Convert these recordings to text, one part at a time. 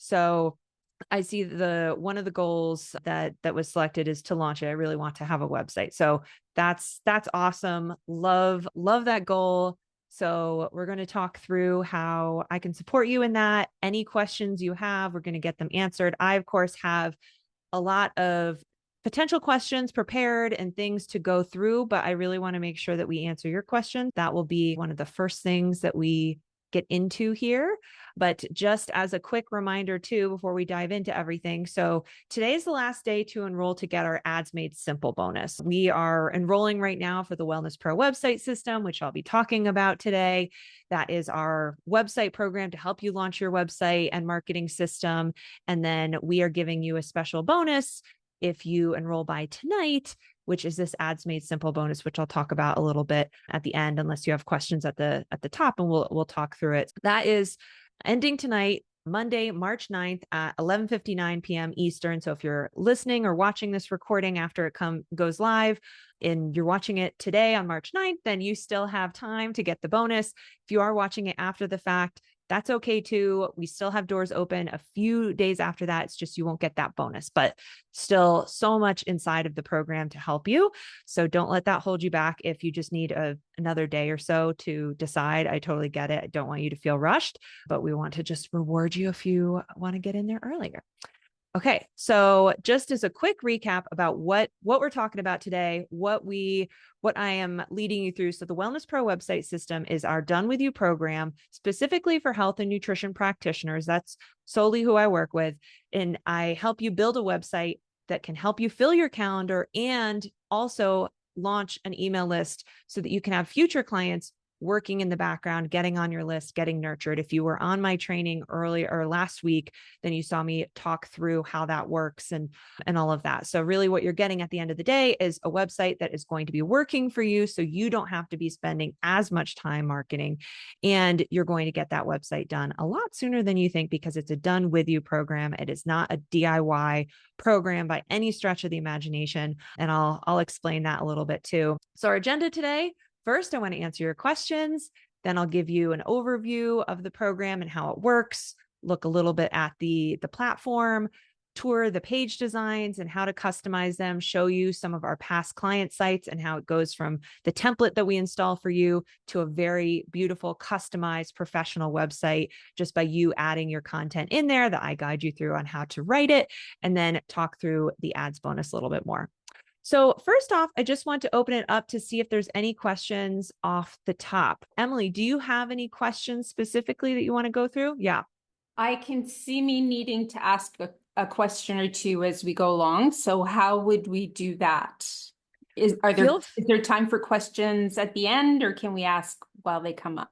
So I see one of the goals that was selected is to launch it. I really want to have a website. So that's awesome. Love that goal. So we're going to talk through how I can support you in that. Any questions you have, we're going to get them answered. I, of course, have a lot of potential questions prepared and things to go through, but I really want to make sure that we answer your question. That will be one of the first things that we get into here. But just as a quick reminder too, before we dive into everything. So today is the last day to enroll to get our Ads Made Simple bonus. We are enrolling right now for the Wellness Pro website system, which I'll be talking about today. That is our website program to help you launch your website and marketing system. And then we are giving you a special bonus if you enroll by tonight, which is this Ads Made Simple bonus, which I'll talk about a little bit at the end, unless you have questions at the top, and we'll talk through it. That is ending tonight, Monday, March 9th at 11:59 p.m. Eastern. So if you're listening or watching this recording after it goes live and you're watching it today on March 9th, then you still have time to get the bonus. If you are watching it after the fact, that's okay too. We still have doors open a few days after that. It's just you won't get that bonus, but still so much inside of the program to help you. So don't let that hold you back. If you just need another day or so to decide, I totally get it. I don't want you to feel rushed, but we want to just reward you if you want to get in there earlier. Okay, so just as a quick recap about what we're talking about today, what I am leading you through. So the Wellness Pro website system is our Done With You program, specifically for health and nutrition practitioners. That's solely who I work with. And I help you build a website that can help you fill your calendar and also launch an email list so that you can have future clients working in the background, getting on your list, getting nurtured. If you were on my training earlier or last week, then you saw me talk through how that works and all of that. So really what you're getting at the end of the day is a website that is going to be working for you. So you don't have to be spending as much time marketing, and you're going to get that website done a lot sooner than you think because it's a Done With You program. It is not a DIY program by any stretch of the imagination. And I'll explain that a little bit too. So our agenda today, first, I want to answer your questions. Then I'll give you an overview of the program and how it works, look a little bit at the platform, tour the page designs and how to customize them, show you some of our past client sites and how it goes from the template that we install for you to a very beautiful, customized, professional website just by you adding your content in there that I guide you through on how to write it, and then talk through the ads bonus a little bit more. So first off, I just want to open it up to see if there's any questions off the top. Emily, do you have any questions specifically that you want to go through? Yeah. I can see me needing to ask a question or two as we go along. So how would we do that? Is there time for questions at the end, or can we ask while they come up?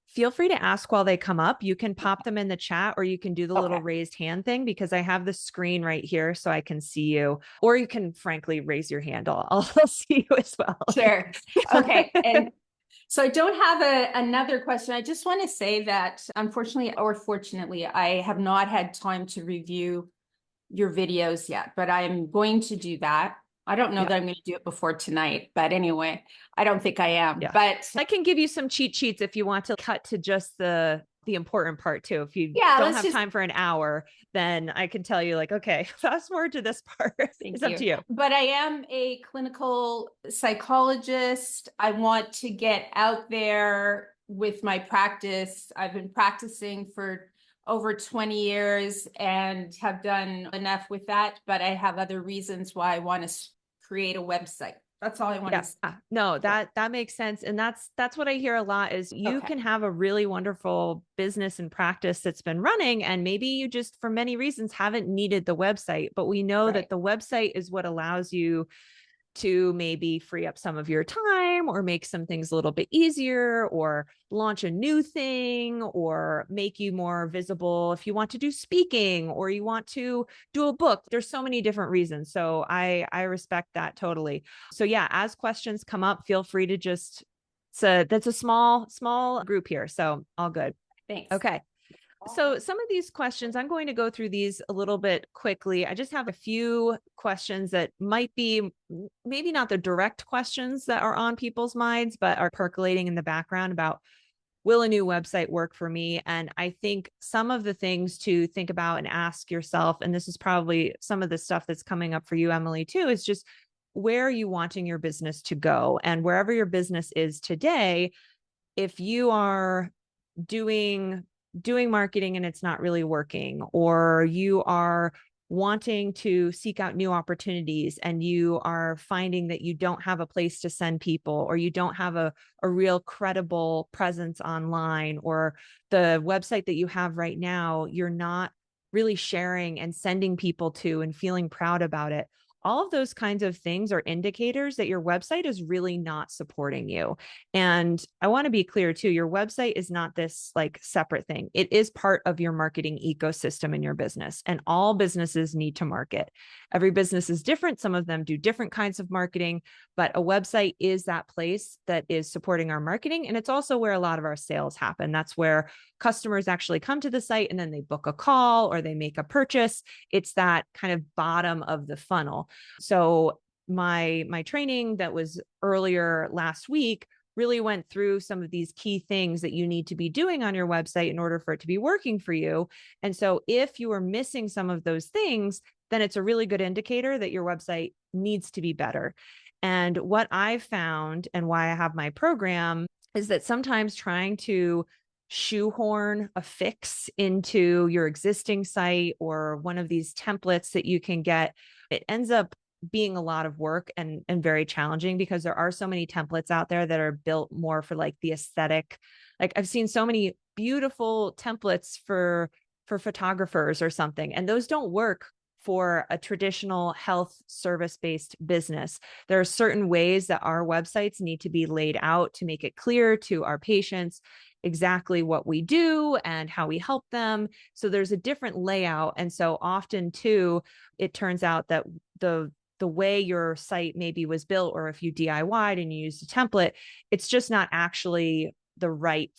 Feel free to ask while they come up. You can pop them in the chat, or you can do the little raised hand thing because I have the screen right here so I can see you, or you can frankly raise your hand. I'll see you as well. Sure. Okay. And so I don't have another question. I just want to say that unfortunately or fortunately, I have not had time to review your videos yet, but I'm going to do that. I don't know that I'm going to do it before tonight, but anyway, I don't think I am. Yeah. But I can give you some cheat sheets if you want to cut to just the important part too. If you don't have time for an hour, then I can tell you like, okay, fast forward to this part. It's up to you. But I am a clinical psychologist. I want to get out there with my practice. I've been practicing for over 20 years and have done enough with that, but I have other reasons why I want to create a website. That's all I want to say. No, that makes sense. And that's what I hear a lot is you can have a really wonderful business and practice that's been running, and maybe you just for many reasons haven't needed the website, but we know that the website is what allows you to maybe free up some of your time or make some things a little bit easier or launch a new thing or make you more visible if you want to do speaking or you want to do a book. There's so many different reasons. So I respect that totally. So yeah, as questions come up, feel free to just, that's a small group here. So all good. Thanks. Okay. So some of these questions, I'm going to go through these a little bit quickly. I just have a few questions that might be maybe not the direct questions that are on people's minds, but are percolating in the background about will a new website work for me? And I think some of the things to think about and ask yourself, and this is probably some of the stuff that's coming up for you, Emily, too, is just where are you wanting your business to go? And wherever your business is today, if you are doing marketing and it's not really working, or you are wanting to seek out new opportunities and you are finding that you don't have a place to send people, or you don't have a real credible presence online, or the website that you have right now, you're not really sharing and sending people to and feeling proud about it. All of those kinds of things are indicators that your website is really not supporting you. And I want to be clear too, your website is not this like separate thing. It is part of your marketing ecosystem in your business, and all businesses need to market. Every business is different. Some of them do different kinds of marketing, but a website is that place that is supporting our marketing. And it's also where a lot of our sales happen. That's where customers actually come to the site and then they book a call or they make a purchase. It's that kind of bottom of the funnel. So my training that was earlier last week really went through some of these key things that you need to be doing on your website in order for it to be working for you. And so if you are missing some of those things, then it's a really good indicator that your website needs to be better. And what I've found, and why I have my program, is that sometimes trying to shoehorn a fix into your existing site or one of these templates that you can get, it ends up being a lot of work and very challenging, because there are so many templates out there that are built more for like the aesthetic. Like I've seen so many beautiful templates for photographers or something, and those don't work for a traditional health service-based business. There are certain ways that our websites need to be laid out to make it clear to our patients exactly what we do and how we help them. So there's a different layout. And so often too, it turns out that the way your site maybe was built, or if you DIY'd and you used a template, it's just not actually the right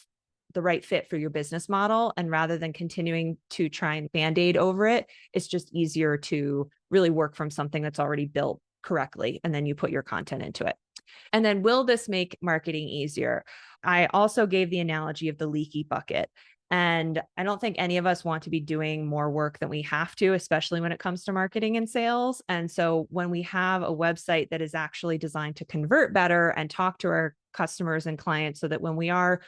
fit for your business model. And rather than continuing to try and band-aid over it, it's just easier to really work from something that's already built correctly. And then you put your content into it. And then, will this make marketing easier? I also gave the analogy of the leaky bucket. And I don't think any of us want to be doing more work than we have to, especially when it comes to marketing and sales. And so when we have a website that is actually designed to convert better and talk to our customers and clients, so that when we are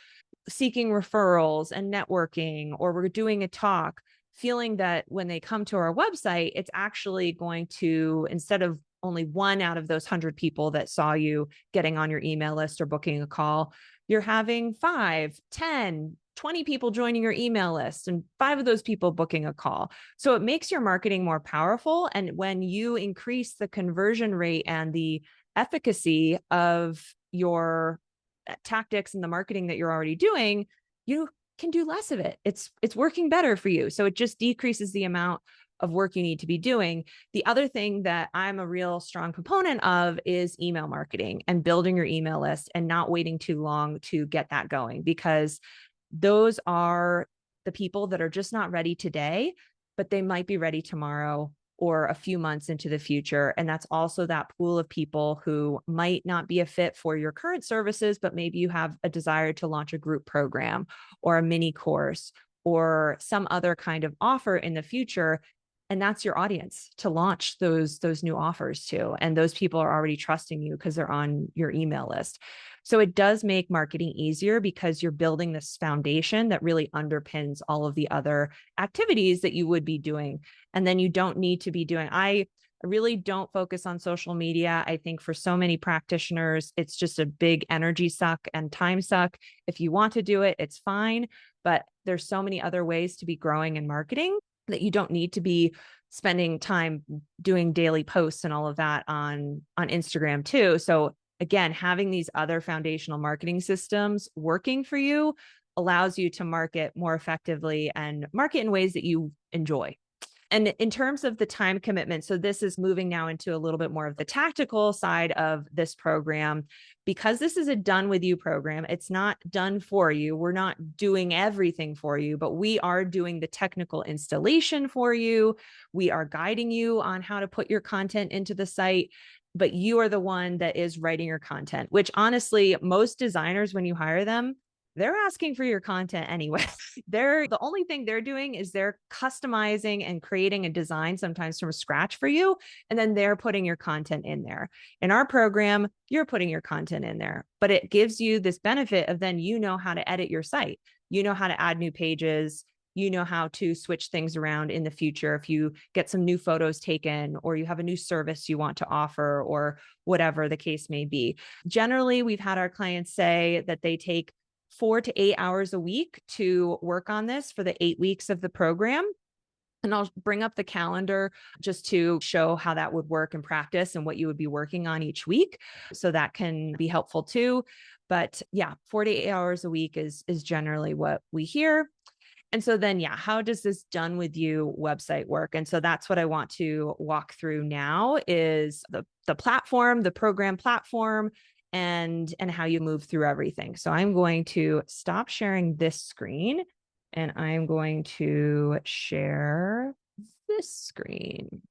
seeking referrals and networking, or we're doing a talk, feeling that when they come to our website, it's actually going to, instead of only one out of those 100 people that saw you getting on your email list or booking a call, you're having 5, 10, 20 people joining your email list, and 5 of those people booking a call. So it makes your marketing more powerful. And when you increase the conversion rate and the efficacy of your tactics and the marketing that you're already doing, you can do less of it. It's working better for you. So it just decreases the amount of work you need to be doing. The other thing that I'm a real strong proponent of is email marketing and building your email list and not waiting too long to get that going, because those are the people that are just not ready today, but they might be ready tomorrow or a few months into the future. And that's also that pool of people who might not be a fit for your current services, but maybe you have a desire to launch a group program or a mini course or some other kind of offer in the future. And that's your audience to launch those new offers to. And those people are already trusting you because they're on your email list. So it does make marketing easier, because you're building this foundation that really underpins all of the other activities that you would be doing. And then you don't need to be doing, I really don't focus on social media. I think for so many practitioners, it's just a big energy suck and time suck. If you want to do it, it's fine. But there's so many other ways to be growing and marketing that you don't need to be spending time doing daily posts and all of that on Instagram too. So again, having these other foundational marketing systems working for you allows you to market more effectively and market in ways that you enjoy. And in terms of the time commitment, so this is moving now into a little bit more of the tactical side of this program. Because this is a done with you program, it's not done for you. We're not doing everything for you, but we are doing the technical installation for you. We are guiding you on how to put your content into the site, but you are the one that is writing your content, which honestly, most designers, when you hire them, they're asking for your content anyway. The only thing they're doing is they're customizing and creating a design sometimes from scratch for you. And then they're putting your content in there. In our program, you're putting your content in there, but it gives you this benefit of then you know how to edit your site. You know how to add new pages. You know how to switch things around in the future if you get some new photos taken or you have a new service you want to offer or whatever the case may be. Generally, we've had our clients say that they take 4 to 8 hours a week to work on this for the 8 weeks of the program. And I'll bring up the calendar just to show how that would work in practice and what you would be working on each week. So that can be helpful too. But yeah, 4 to 8 hours a week is generally what we hear. And so then, yeah, how does this done with you website work? And so that's what I want to walk through now is the platform, the program platform, and how you move through everything. So I'm going to stop sharing this screen and I'm going to share this screen.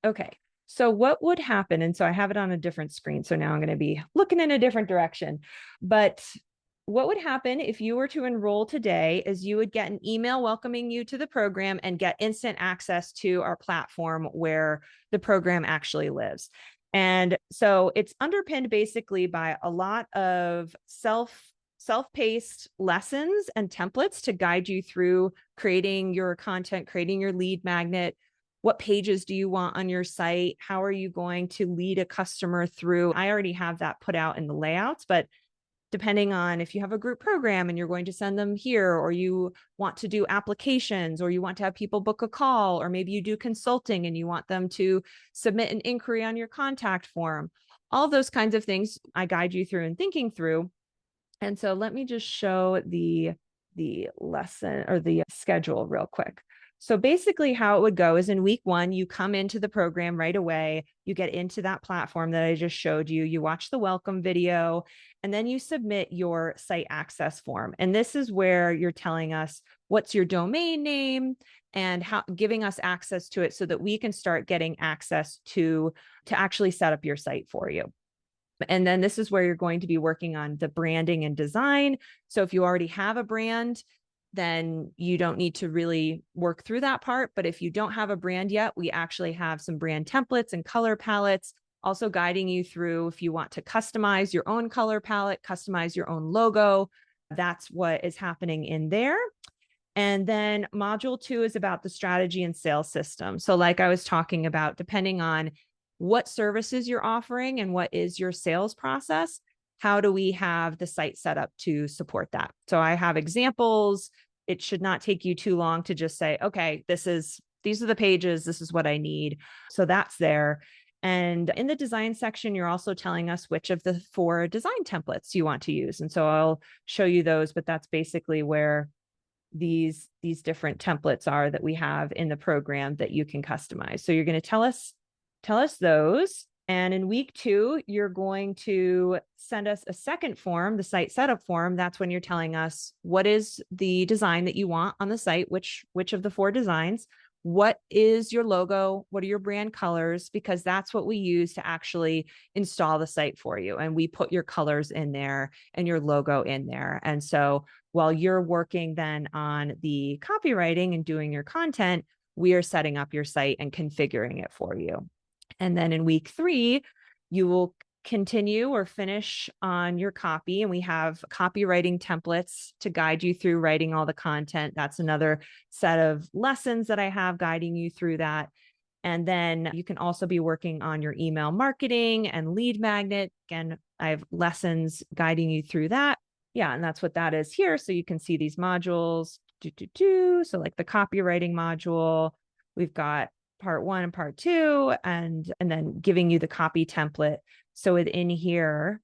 Okay. So what would happen? And so I have it on a different screen. So now I'm going to be looking in a different direction. But what would happen if you were to enroll today is you would get an email welcoming you to the program and get instant access to our platform where the program actually lives. And so it's underpinned basically by a lot of self-paced lessons and templates to guide you through creating your content, creating your lead magnet. What pages do you want on your site? How are you going to lead a customer through? I already have that put out in the layouts, but depending on if you have a group program and you're going to send them here, or you want to do applications, or you want to have people book a call, or maybe you do consulting and you want them to submit an inquiry on your contact form, all those kinds of things I guide you through and thinking through. And so let me just show the lesson or the schedule real quick. So basically how it would go is in week 1, you come into the program right away, you get into that platform that I just showed you, you watch the welcome video, and then you submit your site access form. And this is where you're telling us what's your domain name and how giving us access to it so that we can start getting access to actually set up your site for you. And then this is where you're going to be working on the branding and design. So if you already have a brand, then you don't need to really work through that part. But if you don't have a brand yet, we actually have some brand templates and color palettes, also guiding you through if you want to customize your own color palette, customize your own logo. That's what is happening in there. And then module 2 is about the strategy and sales system. So like I was talking about, depending on what services you're offering and what is your sales process, how do we have the site set up to support that? So I have examples. It should not take you too long to just say, okay, these are the pages. This is what I need. So that's there. And in the design section, you're also telling us which of the 4 design templates you want to use. And so I'll show you those, but that's basically where these different templates are that we have in the program that you can customize. So you're going to tell us those. And in week 2, you're going to send us a second form, the site setup form. That's when you're telling us what is the design that you want on the site, which of the 4 designs, what is your logo, what are your brand colors, because that's what we use to actually install the site for you. And we put your colors in there and your logo in there. And so while you're working then on the copywriting and doing your content, we are setting up your site and configuring it for you. And then in week 3, you will continue or finish on your copy. And we have copywriting templates to guide you through writing all the content. That's another set of lessons that I have guiding you through that. And then you can also be working on your email marketing and lead magnet. Again, I have lessons guiding you through that. Yeah, and that's what that is here. So you can see these modules. So like the copywriting module, we've got part 1 and part 2, and then giving you the copy template. So within here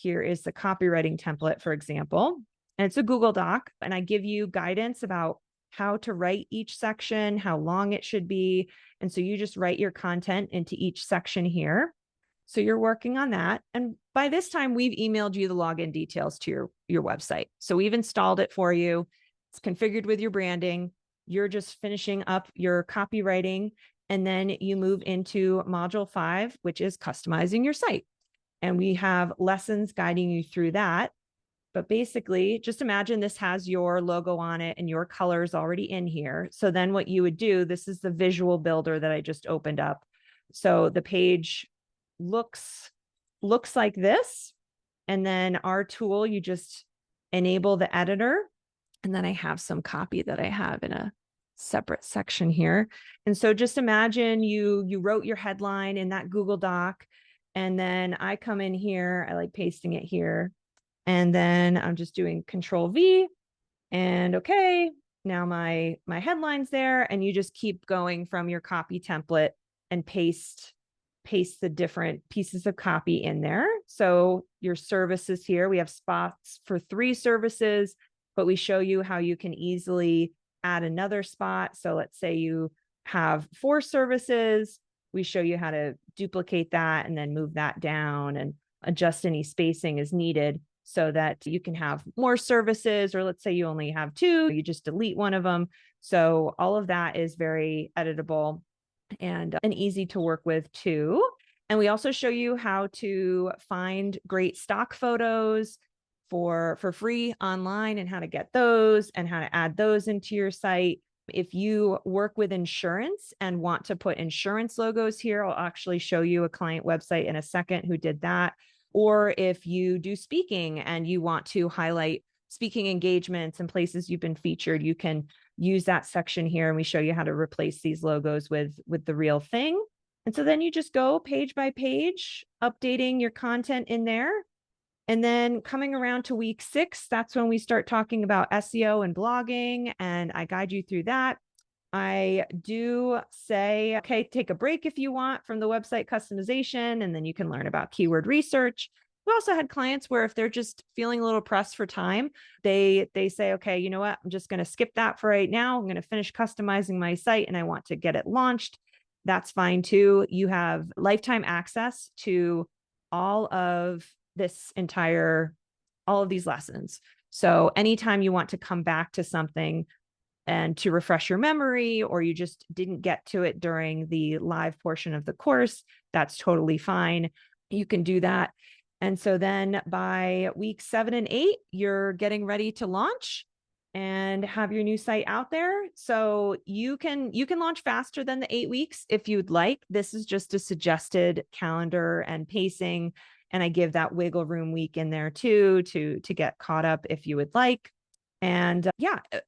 is the copywriting template, for example, and it's a Google Doc, and I give you guidance about how to write each section, how long it should be. And so you just write your content into each section here. So you're working on that. And by this time, we've emailed you the login details to your website. So we've installed it for you. It's configured with your branding. You're just finishing up your copywriting. And then you move into module 5, which is customizing your site. And we have lessons guiding you through that. But basically, just imagine this has your logo on it and your colors already in here. So then what you would do, this is the visual builder that I just opened up. So the page looks like this. And then our tool, you just enable the editor. And then I have some copy that I have in a separate section here. And so just imagine you wrote your headline in that Google Doc. And then I come in here, I like pasting it here. And then I'm just doing Control V and okay, now my headline's there, and you just keep going from your copy template and paste the different pieces of copy in there. So your services here, we have spots for 3 services, but we show you how you can easily add another spot. So let's say you have 4 services, we show you how to duplicate that and then move that down and adjust any spacing as needed, so that you can have more services, or let's say you only have 2, you just delete one of them. So all of that is very editable and easy to work with too. And we also show you how to find great stock photos for free online and how to get those and how to add those into your site. If you work with insurance and want to put insurance logos here, I'll actually show you a client website in a second who did that. Or if you do speaking and you want to highlight speaking engagements and places you've been featured, you can use that section here, and we show you how to replace these logos with the real thing. And so then you just go page by page, updating your content in there. And then coming around to week 6, that's when we start talking about SEO and blogging, and I guide you through that. I do say, okay, take a break if you want from the website customization, and then you can learn about keyword research. We also had clients where if they're just feeling a little pressed for time, they say, okay, you know what? I'm just going to skip that for right now. I'm going to finish customizing my site and I want to get it launched. That's fine too. You have lifetime access to all of all of these lessons. So anytime you want to come back to something and to refresh your memory, or you just didn't get to it during the live portion of the course, that's totally fine. You can do that. And so then by week 7 and 8, you're getting ready to launch and have your new site out there. So you can launch faster than the 8 weeks if you'd like. This is just a suggested calendar and pacing. And I give that wiggle room week in there too, to get caught up if you would like. And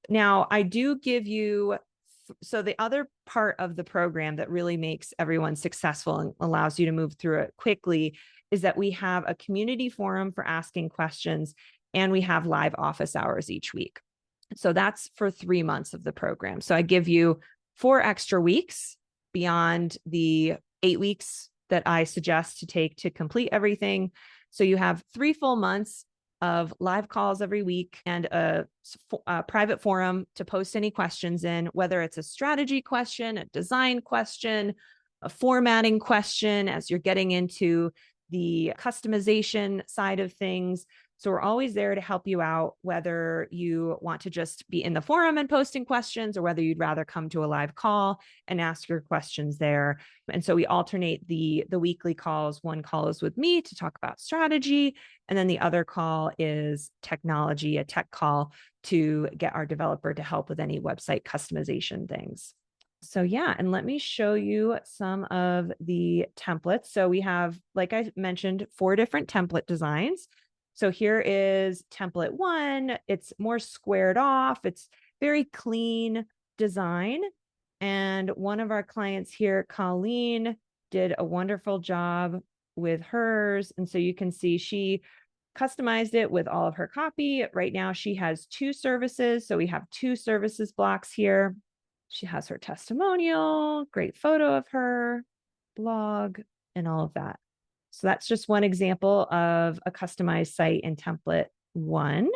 now I do give you, so the other part of the program that really makes everyone successful and allows you to move through it quickly is that we have a community forum for asking questions, and we have live office hours each week. So that's for 3 months of the program. So I give you 4 extra weeks beyond the 8 weeks that I suggest to take to complete everything. So you have 3 full months of live calls every week and a private forum to post any questions in, whether it's a strategy question, a design question, a formatting question, as you're getting into the customization side of things. So we're always there to help you out, whether you want to just be in the forum and posting questions, or whether you'd rather come to a live call and ask your questions there. And so we alternate the weekly calls. One call is with me to talk about strategy, and then the other call is technology, a tech call to get our developer to help with any website customization things. So yeah, and let me show you some of the templates. So we have, like I mentioned, 4 different template designs. So here is template 1. It's more squared off. It's very clean design. And one of our clients here, Colleen, did a wonderful job with hers. And so you can see she customized it with all of her copy. Right now she has 2 services. So we have 2 services blocks here. She has her testimonial, great photo of her, blog, and all of that. So that's just one example of a customized site in template 1.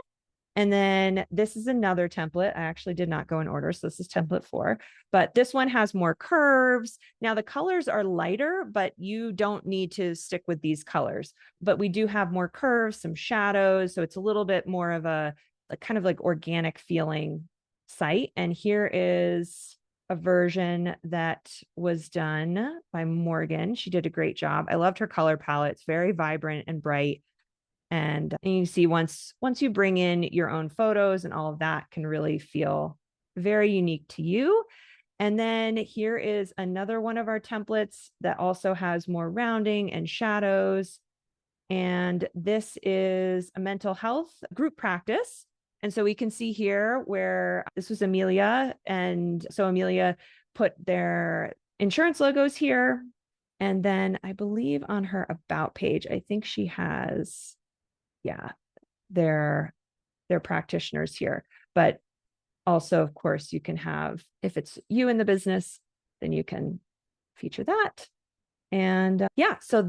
And then this is another template. I actually did not go in order. So this is template 4, but this one has more curves. Now the colors are lighter, but you don't need to stick with these colors, but we do have more curves, some shadows. So it's a little bit more of a kind of like organic feeling site. And here is a version that was done by Morgan. She did a great job. I loved her color palette. It's very vibrant and bright. And you see once you bring in your own photos and all of that can really feel very unique to you. And then here is another one of our templates that also has more rounding and shadows. And this is a mental health group practice. And so we can see here where this was Amelia. And so Amelia put their insurance logos here. And then I believe on her about page, I think she has, yeah, their practitioners here. But also, of course, you can have, if it's you in the business, then you can feature that. And yeah, so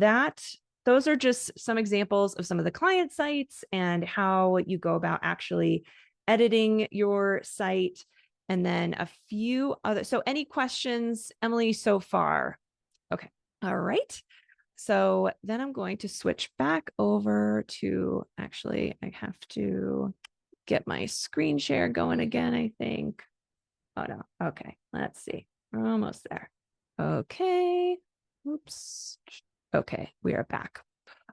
those are just some examples of some of the client sites and how you go about actually editing your site. And then a few other, so any questions, Emily, so far? Okay. All right. So then I'm going to switch back over to, actually, I have to get my screen share going again, I think. Oh no. Okay. Let's see. We're almost there. Okay. Oops. Okay. We are back.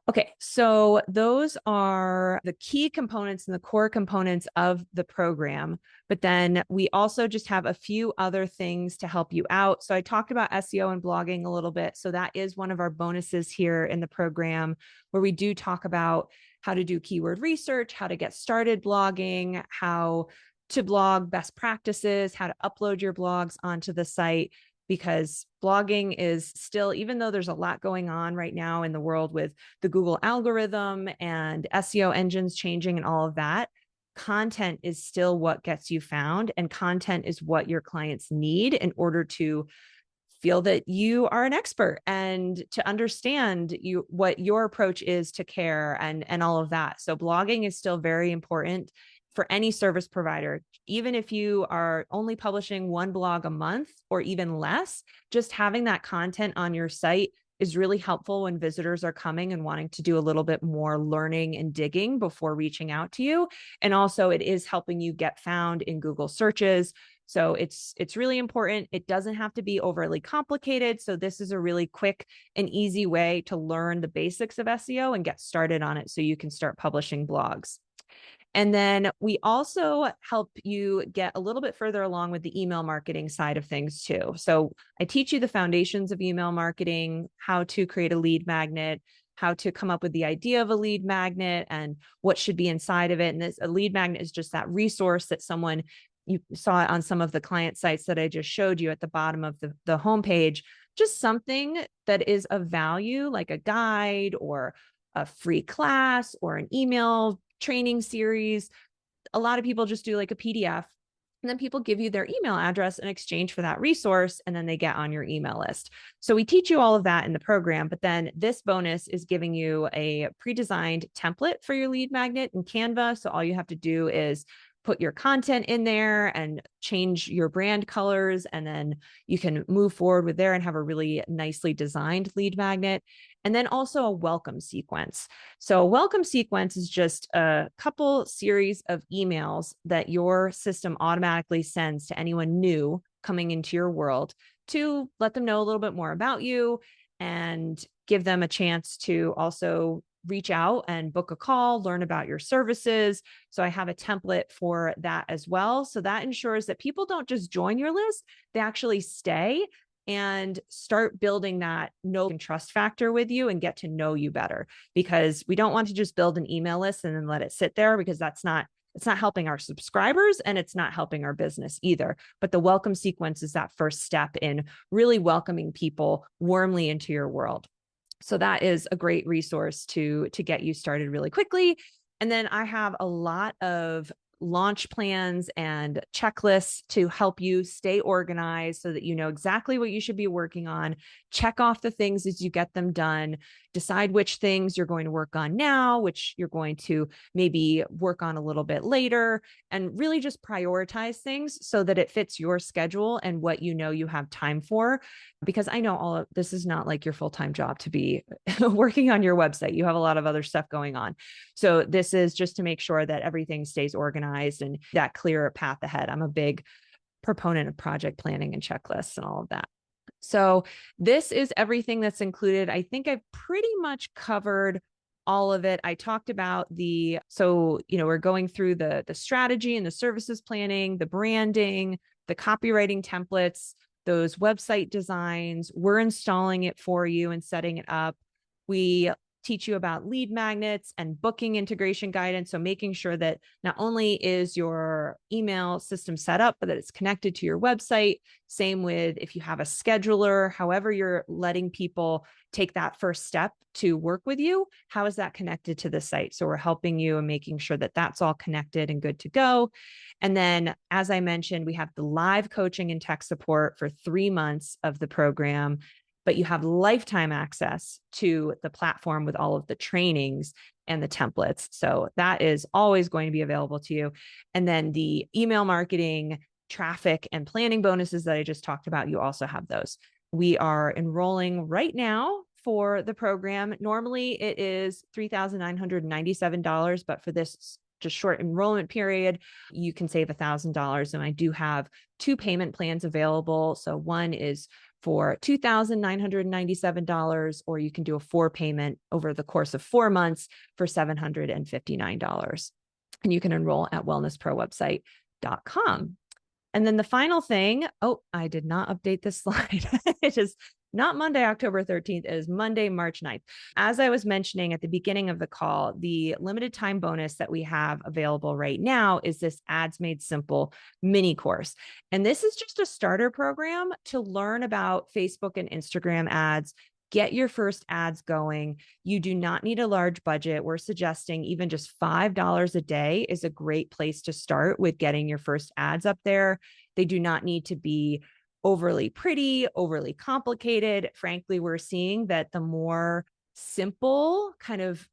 Okay, so those are the key components and the core components of the program. But then we also just have a few other things to help you out. So I talked about SEO and blogging a little bit. So that is one of our bonuses here in the program, where we do talk about how to do keyword research, how to get started blogging, how to blog best practices, how to upload your blogs onto the site, because blogging is still, even though there's a lot going on right now in the world with the Google algorithm and SEO engines changing and all of that, content is still what gets you found, and content is what your clients need in order to feel that you are an expert and to understand what your approach is to care and all of that. So blogging is still very important for any service provider. Even if you are only publishing one blog a month or even less, just having that content on your site is really helpful when visitors are coming and wanting to do a little bit more learning and digging before reaching out to you. And also it is helping you get found in Google searches. So it's really important. It doesn't have to be overly complicated. So this is a really quick and easy way to learn the basics of SEO and get started on it so you can start publishing blogs. And then we also help you get a little bit further along with the email marketing side of things too. So I teach you the foundations of email marketing, how to create a lead magnet, how to come up with the idea of a lead magnet and what should be inside of it. And a lead magnet is just that resource that you saw it on some of the client sites that I just showed you at the bottom of the homepage, just something that is of value, like a guide or a free class or an email training series. A lot of people just do like a PDF, and then people give you their email address in exchange for that resource, and then they get on your email list. So we teach you all of that in the program, but then this bonus is giving you a pre-designed template for your lead magnet in Canva. So all you have to do is put your content in there and change your brand colors, and then you can move forward with there and have a really nicely designed lead magnet. And then also a welcome sequence. So a welcome sequence is just a couple series of emails that your system automatically sends to anyone new coming into your world to let them know a little bit more about you and give them a chance to also reach out and book a call, learn about your services. So I have a template for that as well. So that ensures that people don't just join your list, they actually stay and start building that know and trust factor with you and get to know you better, because we don't want to just build an email list and then let it sit there, because it's not helping our subscribers and it's not helping our business either. But the welcome sequence is that first step in really welcoming people warmly into your world. So that is a great resource to get you started really quickly. And then I have a lot of launch plans and checklists to help you stay organized so that you know exactly what you should be working on. Check off the things as you get them done. Decide which things you're going to work on now, which you're going to maybe work on a little bit later, and really just prioritize things so that it fits your schedule and what you know you have time for. Because I know all of this is not like your full-time job to be working on your website. You have a lot of other stuff going on. So this is just to make sure that everything stays organized and that clear path ahead. I'm a big proponent of project planning and checklists and all of that. So this is everything that's included. I think I've pretty much covered all of it. I talked about we're going through the strategy and the services planning, the branding, the copywriting templates, those website designs. We're installing it for you and setting it up. We teach you about lead magnets and booking integration guidance. So making sure that not only is your email system set up, but that it's connected to your website. Same with if you have a scheduler, however you're letting people take that first step to work with you, how is that connected to the site? So we're helping you and making sure that that's all connected and good to go. And then, as I mentioned, we have the live coaching and tech support for 3 months of the program, but you have lifetime access to the platform with all of the trainings and the templates. So that is always going to be available to you. And then the email marketing, traffic, and planning bonuses that I just talked about, you also have those. We are enrolling right now for the program. Normally it is $3,997, but for this just short enrollment period, you can save $1,000. And I do have 2 payment plans available. So one is for $2,997, or you can do a 4 payment over the course of 4 months for $759. And you can enroll at wellnessprowebsite.com. And then the final thing, I did not update this slide. It is not Monday, October 13th. It is Monday, March 9th. As I was mentioning at the beginning of the call, the limited time bonus that we have available right now is this Ads Made Simple mini course. And this is just a starter program to learn about Facebook and Instagram ads. Get your first ads going. You do not need a large budget. We're suggesting even just $5 a day is a great place to start with getting your first ads up there. They do not need to be overly pretty, overly complicated. Frankly, we're seeing that the more simple, kind of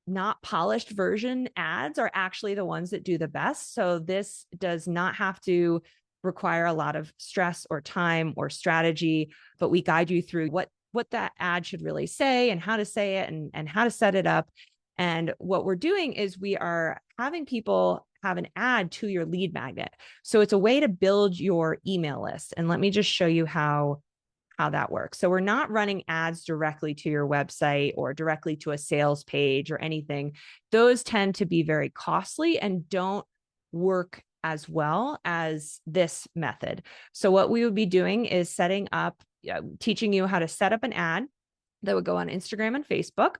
not polished version ads are actually the ones that do the best. So this does not have to require a lot of stress or time or strategy, but we guide you through what that ad should really say and how to say it and how to set it up. And what we're doing is we are having people have an ad to your lead magnet. So it's a way to build your email list. And let me just show you how that works. So we're not running ads directly to your website or directly to a sales page or anything. Those tend to be very costly and don't work as well as this method. So what we would be doing is setting up, teaching you how to set up an ad that would go on Instagram and Facebook.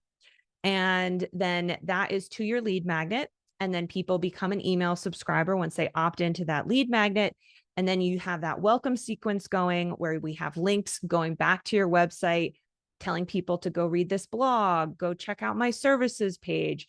And then that is to your lead magnet. And then people become an email subscriber once they opt into that lead magnet. And then you have that welcome sequence going where we have links going back to your website, telling people to go read this blog, go check out my services page,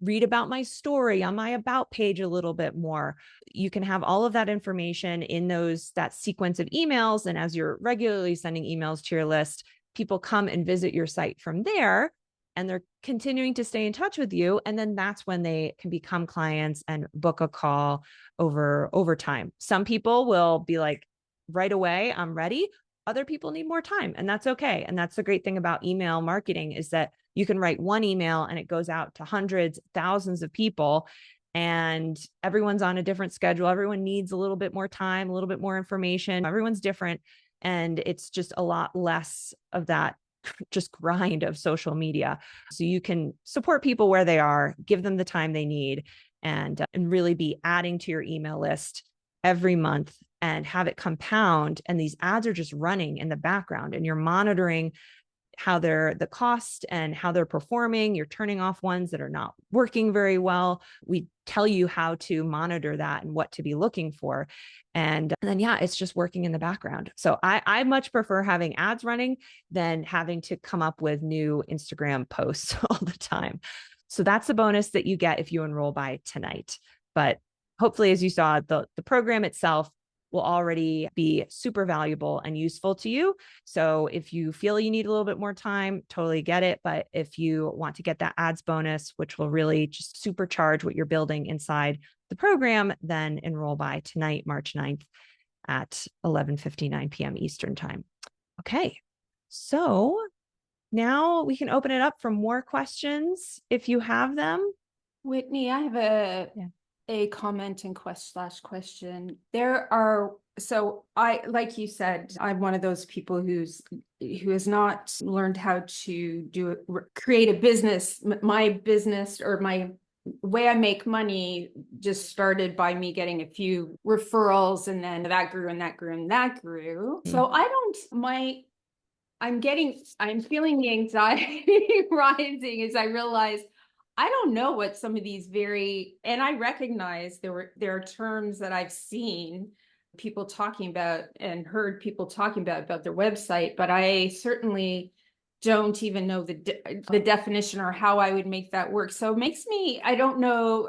read about my story on my about page a little bit more. You can have all of that information in that sequence of emails. And as you're regularly sending emails to your list, people come and visit your site from there, and they're continuing to stay in touch with you. And then that's when they can become clients and book a call over time. Some people will be like, right away, I'm ready. Other people need more time, and that's okay. And that's the great thing about email marketing is that you can write one email and it goes out to hundreds, thousands of people, and everyone's on a different schedule. Everyone needs a little bit more time, a little bit more information. Everyone's different. And it's just a lot less of that just grind of social media. So you can support people where they are, give them the time they need, and really be adding to your email list every month and have it compound. And these ads are just running in the background, and you're monitoring how the cost and how they're performing. You're turning off ones that are not working very well. We tell you how to monitor that and what to be looking for. And then, it's just working in the background. So I much prefer having ads running than having to come up with new Instagram posts all the time. So that's the bonus that you get if you enroll by tonight. But hopefully, as you saw, the program itself will already be super valuable and useful to you. So if you feel you need a little bit more time, totally get it. But if you want to get that ads bonus, which will really just supercharge what you're building inside the program, then enroll by tonight, March 9th at 11:59 p.m. Eastern time. Okay. So now we can open it up for more questions if you have them. Whitney, I have a comment and question. There are So like you said, I'm one of those people who has not learned how to create a business. My business, or my way I make money, just started by me getting a few referrals, and then that grew and that grew and that grew. So I'm feeling the anxiety rising as I realize I don't know what some of these and I recognize there are terms that I've seen people talking about and heard people talking about their website, but I certainly don't even know the definition or how I would make that work. So it makes me, I don't know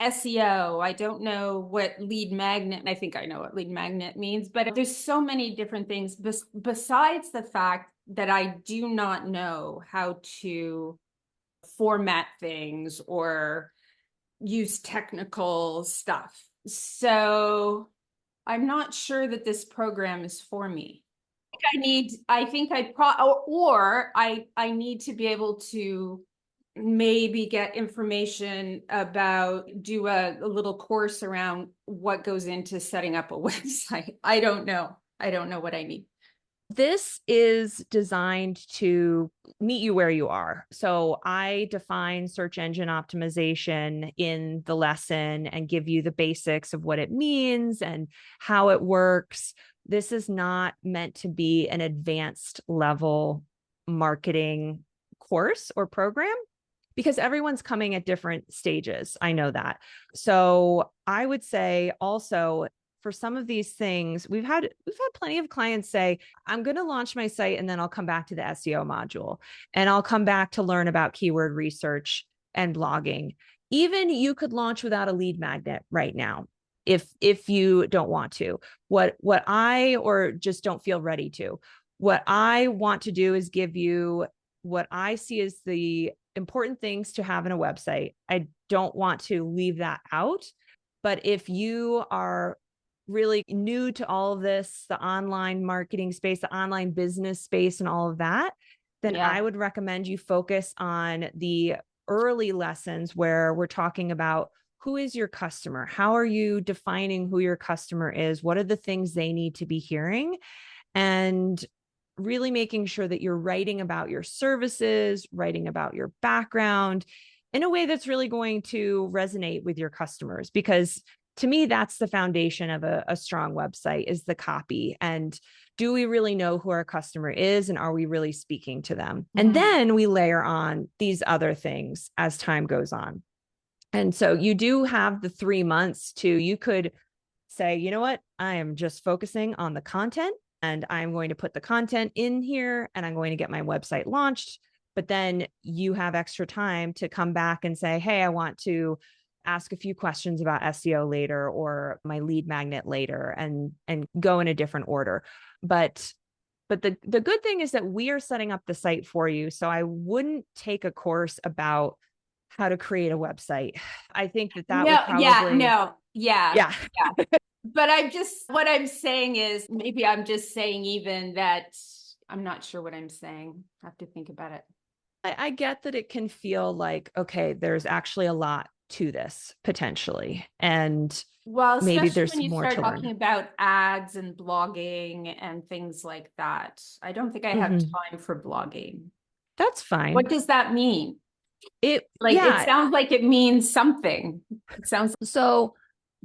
SEO. I don't know what lead magnet. I think I know what lead magnet means, but there's so many different things besides the fact that I do not know how to format things or use technical stuff. So I'm not sure that this program is for me. I think I need to be able to maybe get information about, do a little course around what goes into setting up a website. I don't know. I don't know what I need. This is designed to meet you where you are. So I define search engine optimization in the lesson and give you the basics of what it means and how it works. This is not meant to be an advanced level marketing course or program, because everyone's coming at different stages. I know that. So I would say also, for some of these things, we've had plenty of clients say, I'm going to launch my site and then I'll come back to the SEO module and I'll come back to learn about keyword research and blogging. Even you could launch without a lead magnet right now if you don't want to. What I, or just don't feel ready to. What I want to do is give you what I see as the important things to have in a website. I don't want to leave that out. But if you are really new to all of this, the online marketing space, the online business space, and all of that, then I would recommend you focus on the early lessons where we're talking about who is your customer? How are you defining who your customer is? What are the things they need to be hearing? And really making sure that you're writing about your services, writing about your background in a way that's really going to resonate with your customers. Because to me, that's the foundation of a strong website, is the copy. And do we really know who our customer is? And are we really speaking to them? Mm-hmm. And then we layer on these other things as time goes on. And so you do have the 3 months you could say, you know what, I am just focusing on the content and I'm going to put the content in here and I'm going to get my website launched. But then you have extra time to come back and say, hey, I want to ask a few questions about SEO later, or my lead magnet later, and go in a different order. But the good thing is that we are setting up the site for you. So I wouldn't take a course about how to create a website. I think that would probably... Yeah. But what I'm saying is, maybe I'm just saying even that I'm not sure what I'm saying. I have to think about it. I get that it can feel like, okay, there's actually a lot to this potentially. And maybe there's when you more start to talking learn about ads and blogging and things like that. I don't think I have time for blogging. That's fine. What does that mean? It sounds like it means something. So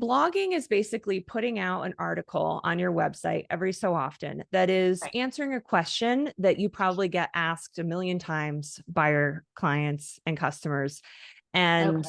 blogging is basically putting out an article on your website every so often that is answering a question that you probably get asked a million times by your clients and customers, and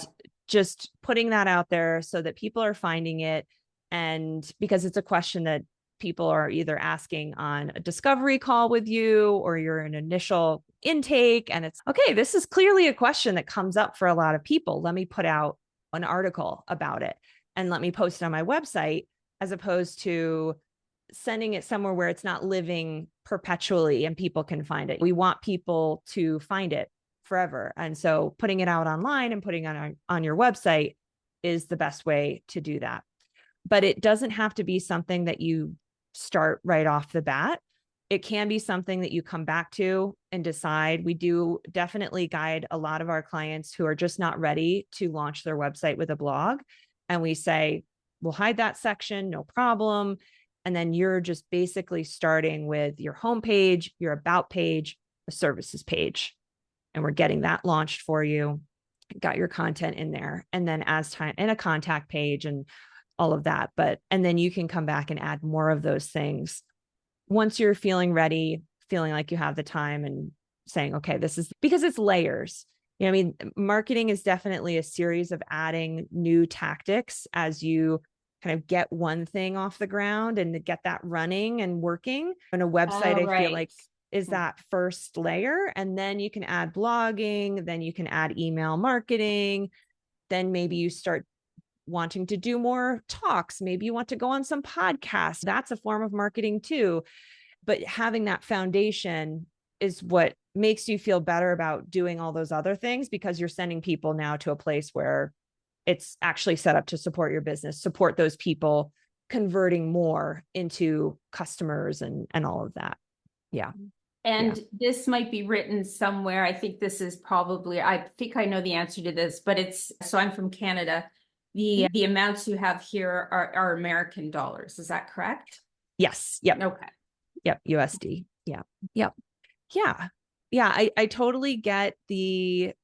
just putting that out there so that people are finding it. And because it's a question that people are either asking on a discovery call with you, or you're an initial intake, and it's, okay, this is clearly a question that comes up for a lot of people. Let me put out an article about it and let me post it on my website, as opposed to sending it somewhere where it's not living perpetually and people can find it. We want people to find it forever. And so putting it out online and putting it on your website is the best way to do that. But it doesn't have to be something that you start right off the bat. It can be something that you come back to and decide. We do definitely guide a lot of our clients who are just not ready to launch their website with a blog. And we say, we'll hide that section, no problem. And then you're just basically starting with your homepage, your about page, a services page. And we're getting that launched for you. Got your content in there. And then as time, and a contact page and all of that. And then you can come back and add more of those things once you're feeling ready, feeling like you have the time and saying, okay, this is because it's layers. I mean, marketing is definitely a series of adding new tactics as you kind of get one thing off the ground and get that running and working. And a website, Oh, I feel right. like is that first layer. And then you can add blogging, then you can add email marketing. Then maybe you start wanting to do more talks. Maybe you want to go on some podcasts. That's a form of marketing too. But having that foundation is what makes you feel better about doing all those other things, because you're sending people now to a place where it's actually set up to support your business, support those people, converting more into customers and all of that. Yeah. And this might be written somewhere. I think this is probably, I think I know the answer to this, but so I'm from Canada. The amounts you have here are American dollars. Is that correct? Yes. Yep. Okay. Yep. USD. Yeah. Yep. Yeah. Yeah. I totally get the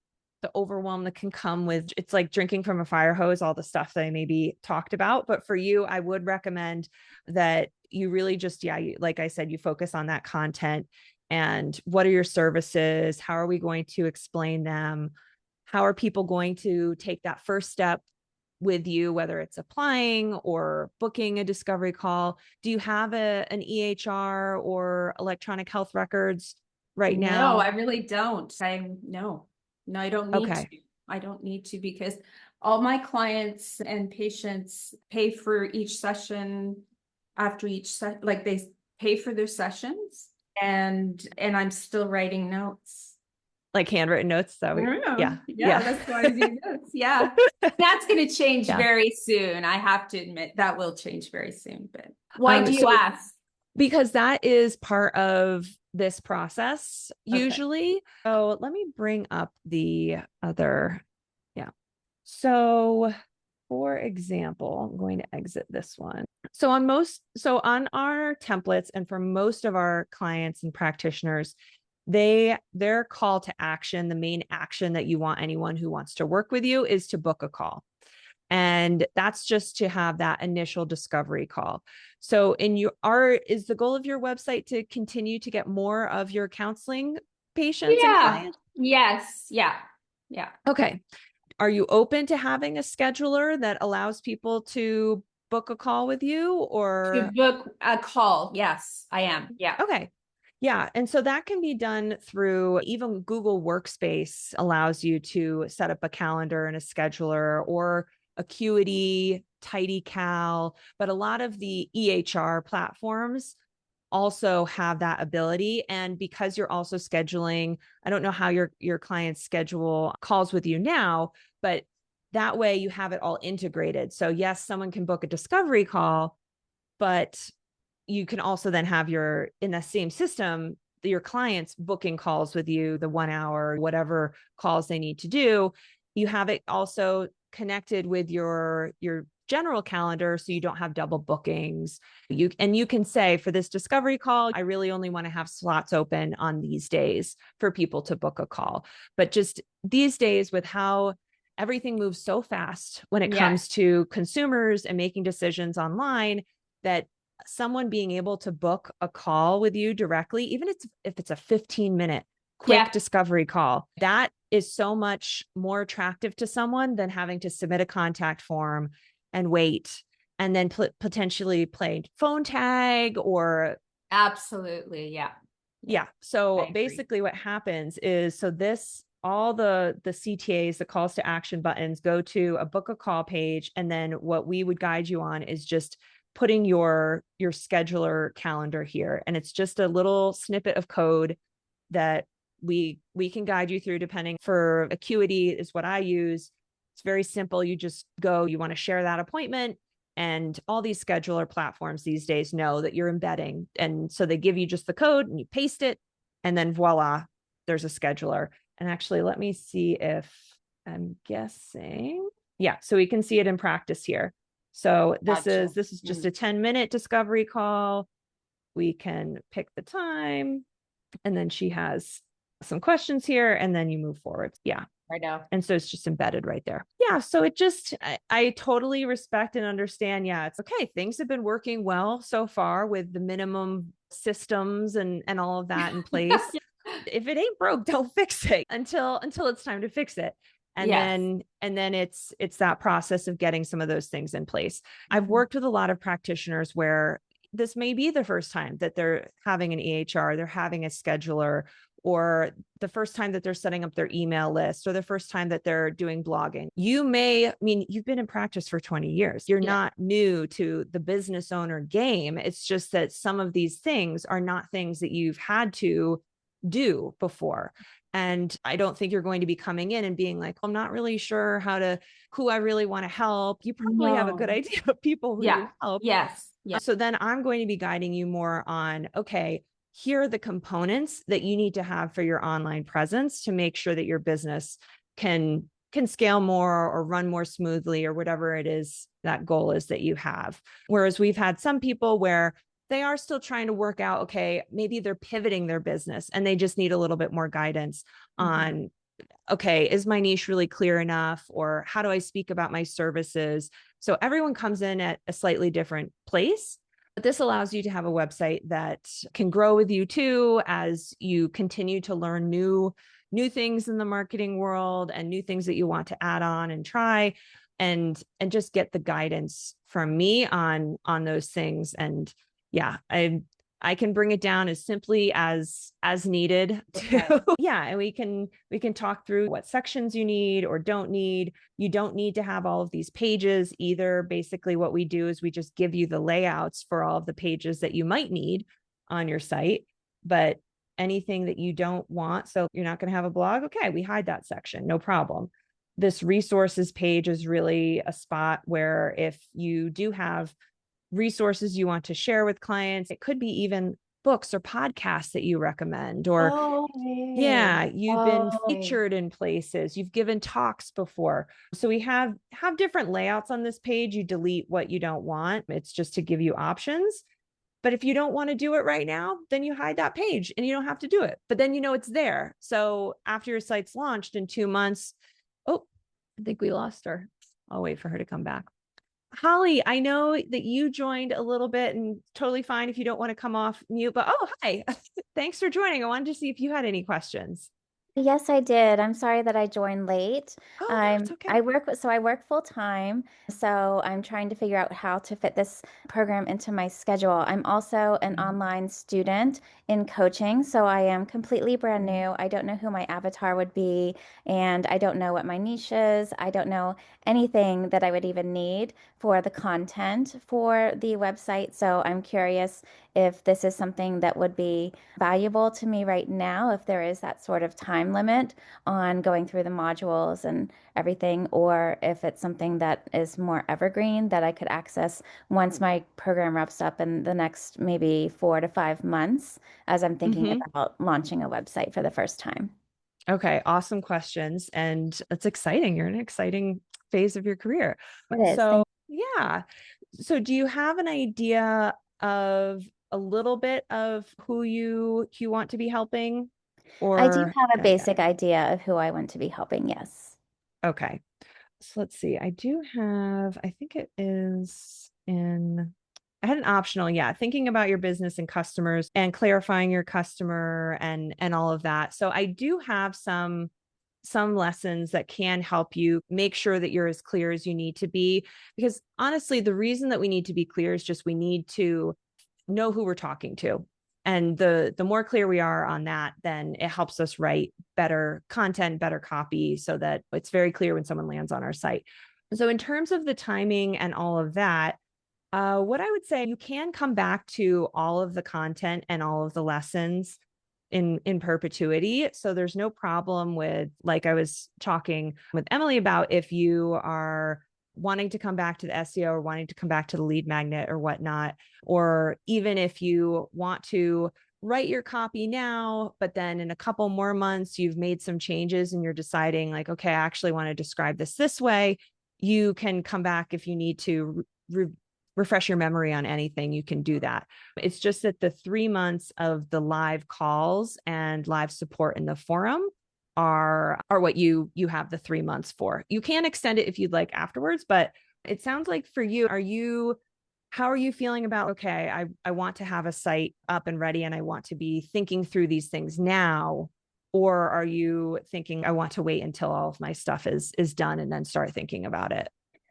overwhelm that can come with, it's like drinking from a fire hose, all the stuff that I maybe talked about. But for you, I would recommend that you really just, like I said, you focus on that content and what are your services? How are we going to explain them? How are people going to take that first step with you, whether it's applying or booking a discovery call? Do you have an EHR or electronic health records right No, now? I really don't. No, I don't need to. Okay. I don't need to because all my clients and patients pay for each session after like they pay for their sessions and I'm still writing notes. Like handwritten notes. So Yeah, yeah. that's why I do notes. Yeah. That's going to change Yeah. very soon. I have to admit that will change very soon, but why do you So ask? because that is part of this process Okay. usually. So let me bring up the other. Yeah. So for example, I'm going to exit this one. So on our templates and for most of our clients and practitioners, their call to action, the main action that you want anyone who wants to work with you is to book a call. And that's just to have that initial discovery call. So is the goal of your website to continue to get more of your counseling patients and Yeah. clients? Yes. Yeah. Yeah. Okay. Are you open to having a scheduler that allows people to book a call with you To or? book a call. Yes, I am. Yeah. Okay. Yeah. And so that can be done through even Google Workspace allows you to set up a calendar and a scheduler, or Acuity, TidyCal, but a lot of the EHR platforms also have that ability. And because you're also scheduling, I don't know how your clients schedule calls with you now, but that way you have it all integrated. So yes, someone can book a discovery call, but you can also then have in the same system, your clients booking calls with you, the 1 hour, whatever calls they need to do. You have it also connected with your general calendar, so you don't have double bookings. You can say, for this discovery call, I really only want to have slots open on these days for people to book a call. But just these days, with how everything moves so fast when it Yes. comes to consumers and making decisions online, that someone being able to book a call with you directly, even if it's a 15-minute quick Yeah. discovery call, that is so much more attractive to someone than having to submit a contact form and wait and then potentially play phone tag or. Absolutely. Yeah. Yeah. So basically what happens is, all the CTAs, the calls to action buttons, go to a book a call page. And then what we would guide you on is just putting your scheduler calendar here. And it's just a little snippet of code that we can guide you through, depending. For Acuity is what I use. It's very simple. You just go, you want to share that appointment. And all these scheduler platforms these days know that you're embedding. And so they give you just the code and you paste it. And then voila, there's a scheduler. And actually, let me see if I'm guessing. Yeah, so we can see it in practice here. So Gotcha. this is just Mm. a 10-minute discovery call. We can pick the time, and then she has some questions here, and then you move forward. Yeah. Right now. And so it's just embedded right there. Yeah. So it just, I totally respect and understand. Yeah. It's okay. Things have been working well so far with the minimum systems and all of that in place. If it ain't broke, don't fix it until it's time to fix it. Yes. And then it's that process of getting some of those things in place. I've Mhm. worked with a lot of practitioners where this may be the first time that they're having an EHR, they're having a scheduler, or the first time that they're setting up their email list, or the first time that they're doing blogging. I mean, you've been in practice for 20 years. You're Yeah. not new to the business owner game. It's just that some of these things are not things that you've had to do before. And I don't think you're going to be coming in and being like, I'm not really sure who I really want to help. You probably have a good No. idea of people who Yeah. you help. Yes. Yeah. So then I'm going to be guiding you more on, okay, here are the components that you need to have for your online presence to make sure that your business can scale more or run more smoothly or whatever it is that goal is that you have. Whereas we've had some people where they are still trying to work out, okay, maybe they're pivoting their business and they just need a little bit more guidance Mhm. on, okay, is my niche really clear enough? Or how do I speak about my services? So everyone comes in at a slightly different place. But this allows you to have a website that can grow with you too as you continue to learn new things in the marketing world and new things that you want to add on and try and just get the guidance from me on those things. And yeah, I can bring it down as simply as needed to Okay. yeah, and we can talk through what sections you need or don't need. You don't need to have all of these pages either. Basically what we do is we just give you the layouts for all of the pages that you might need on your site, but anything that you don't want, so you're not going to have a blog, okay, we hide that section, no problem. This resources page is really a spot where if you do have resources you want to share with clients. It could be even books or podcasts that you recommend, or Okay. yeah, you've been Okay. featured in places, you've given talks before. So we have different layouts on this page. You delete what you don't want. It's just to give you options. But if you don't want to do it right now, then you hide that page and you don't have to do it. But then you know it's there. So after your site's launched in 2 months, oh, I think we lost her. I'll wait for her to come back. Holly, I know that you joined a little bit and totally fine if you don't want to come off mute, but oh, hi. Thanks for joining. I wanted to see if you had any questions. Yes, I did. I'm sorry that I joined late. Oh, no, it's okay. I work full time, so I'm trying to figure out how to fit this program into my schedule. I'm also an Mhm. online student in coaching, so I am completely brand Mhm. new. I don't know who my avatar would be, and I don't know what my niche is. I don't know anything that I would even need for the content for the website. So I'm curious if this is something that would be valuable to me right now, if there is that sort of time limit on going through the modules and everything, or if it's something that is more evergreen that I could access once my program wraps up in the next maybe 4 to 5 months, as I'm thinking Mhm. about launching a website for the first time. Okay, awesome questions. And it's exciting. You're in an exciting phase of your career. It is. So, Thank yeah. So, do you have an idea of a little bit of who you want to be helping I do or have a not yet? basic idea of who I want to be helping, yes. Okay. So let's see. I do have, I think it is in, I had an optional, yeah, thinking about your business and customers and clarifying your customer and all of that. So I do have some lessons that can help you make sure that you're as clear as you need to be. Because honestly, the reason that we need to be clear is just we need to know who we're talking to. And the more clear we are on that, then it helps us write better content, better copy, so that it's very clear when someone lands on our site. So in terms of the timing and all of that, what I would say, you can come back to all of the content and all of the lessons in perpetuity. So there's no problem with, like I was talking with Emily about, if you are wanting to come back to the SEO or wanting to come back to the lead magnet or whatnot, or even if you want to write your copy now, but then in a couple more months you've made some changes and you're deciding like, okay, I actually want to describe this way, you can come back if you need to refresh your memory on anything, you can do that. It's just that the 3 months of the live calls and live support in the forum are what you have the 3 months for. You can extend it if you'd like afterwards, but it sounds like for you, how are you feeling about, okay, I want to have a site up and ready and I want to be thinking through these things now? Or are you thinking I want to wait until all of my stuff is done and then start thinking about it?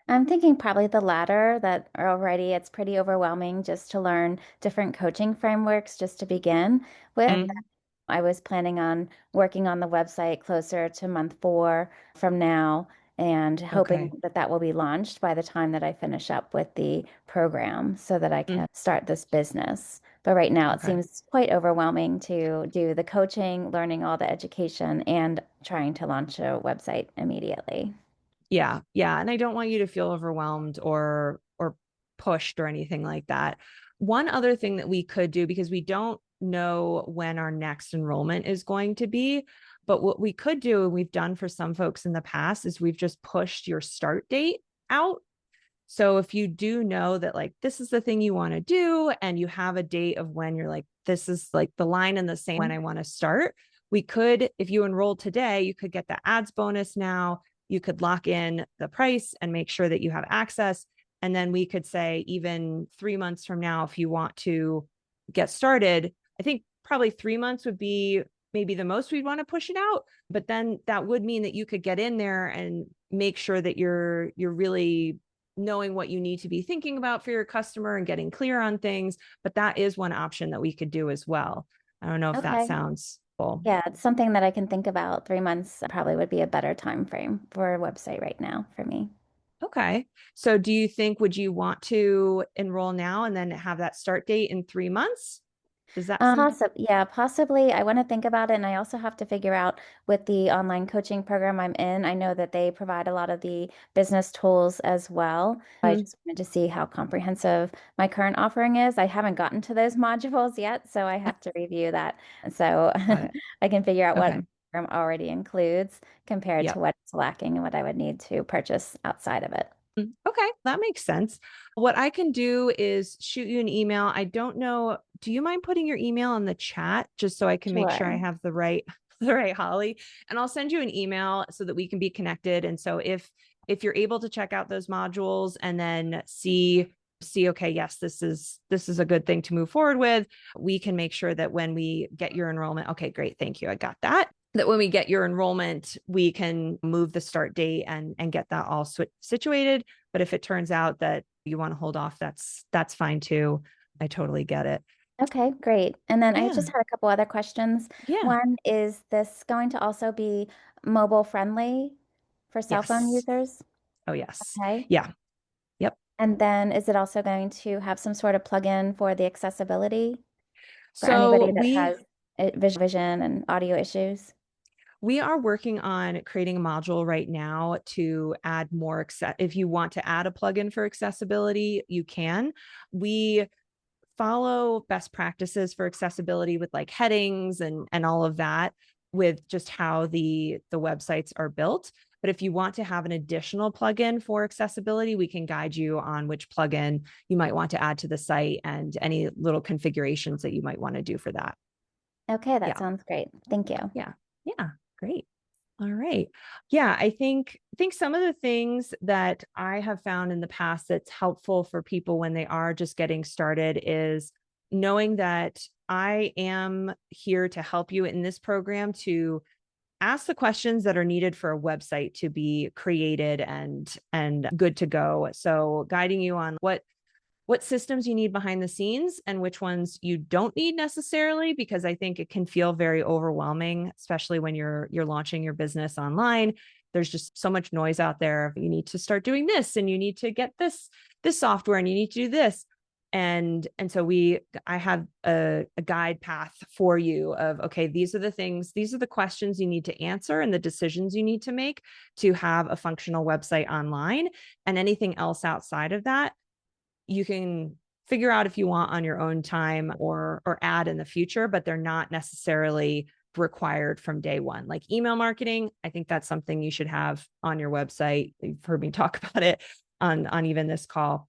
I'm thinking probably the latter, that already it's pretty overwhelming just to learn different coaching frameworks just to begin with. Mm, I was planning on working on the website closer to month 4 from now and hoping okay. that that will be launched by the time that I finish up with the program so that I Mm, can start this business. But right now it okay. seems quite overwhelming to do the coaching, learning all the education, and trying to launch a website immediately. Yeah. Yeah. And I don't want you to feel overwhelmed or pushed or anything like that. One other thing that we could do, because we don't know when our next enrollment is going to be, but what we could do, and we've done for some folks in the past, is we've just pushed your start date out. So if you do know that like this is the thing you want to do and you have a date of when you're like, this is like the line in the sand when I want to start, we could, if you enroll today, you could get the ads bonus now. You could lock in the price and make sure that you have access. And then we could say, even 3 months from now, if you want to get started, I think probably 3 months would be maybe the most we'd want to push it out. But then that would mean that you could get in there and make sure that you're really knowing what you need to be thinking about for your customer and getting clear on things. But that is one option that we could do as well. I don't know if that Okay. sounds cool. Yeah, it's something that I can think about. 3 months probably would be a better time frame for a website right now for me. Okay. So do you think, would you want to enroll now and then have that start date in 3 months? Does that sound? Yeah, possibly. I want to think about it, and I also have to figure out with the online coaching program I'm in. I know that they provide a lot of the business tools as well. I Mm, just wanted to see how comprehensive my current offering is. I haven't gotten to those modules yet, so I have to review that. So got it. I can figure out what my Okay. program already includes compared to Yep. what's lacking and what I would need to purchase outside of it. Okay, that makes sense. What I can do is shoot you an email. I don't know, do you mind putting your email in the chat just so I can make sure I Sure. have the right the right Holly? And I'll send you an email so that we can be connected. And so if you're able to check out those modules and then see okay, yes, this is a good thing to move forward with, we can make sure that when we get your enrollment, okay, great, thank you. I got that. That when we get your enrollment, we can move the start date and get that all situated. But if it turns out that you want to hold off, that's fine too. I totally get it. Okay, great. And then I Yeah. just had a couple other questions. Yeah. One, is this going to also be mobile friendly for cell phone Yes. users? Oh, yes. Okay. Yeah. Yep. And then is it also going to have some sort of plugin for the accessibility for So anybody that has vision and audio issues? we are working on creating a module right now to add more. If you want to add a plugin for accessibility, you can. We follow best practices for accessibility with like headings and all of that, with just how the websites are built. But if you want to have an additional plugin for accessibility, we can guide you on which plugin you might want to add to the site and any little configurations that you might want to do for that. Okay, that Yeah. sounds great. Thank you. Yeah. Yeah. Great. All right. Yeah, I think some of the things that I have found in the past that's helpful for people when they are just getting started is knowing that I am here to help you in this program to ask the questions that are needed for a website to be created and good to go. So guiding you on what systems you need behind the scenes and which ones you don't need necessarily, because I think it can feel very overwhelming, especially when you're launching your business online. There's just so much noise out there. You need to start doing this and you need to get this software and you need to do this. And so I have a guide path for you of, okay, these are the things, these are the questions you need to answer and the decisions you need to make to have a functional website online. And anything else outside of that you can figure out if you want on your own time or add in the future, but they're not necessarily required from day one. Like email marketing, I think that's something you should have on your website. You've heard me talk about it on even this call.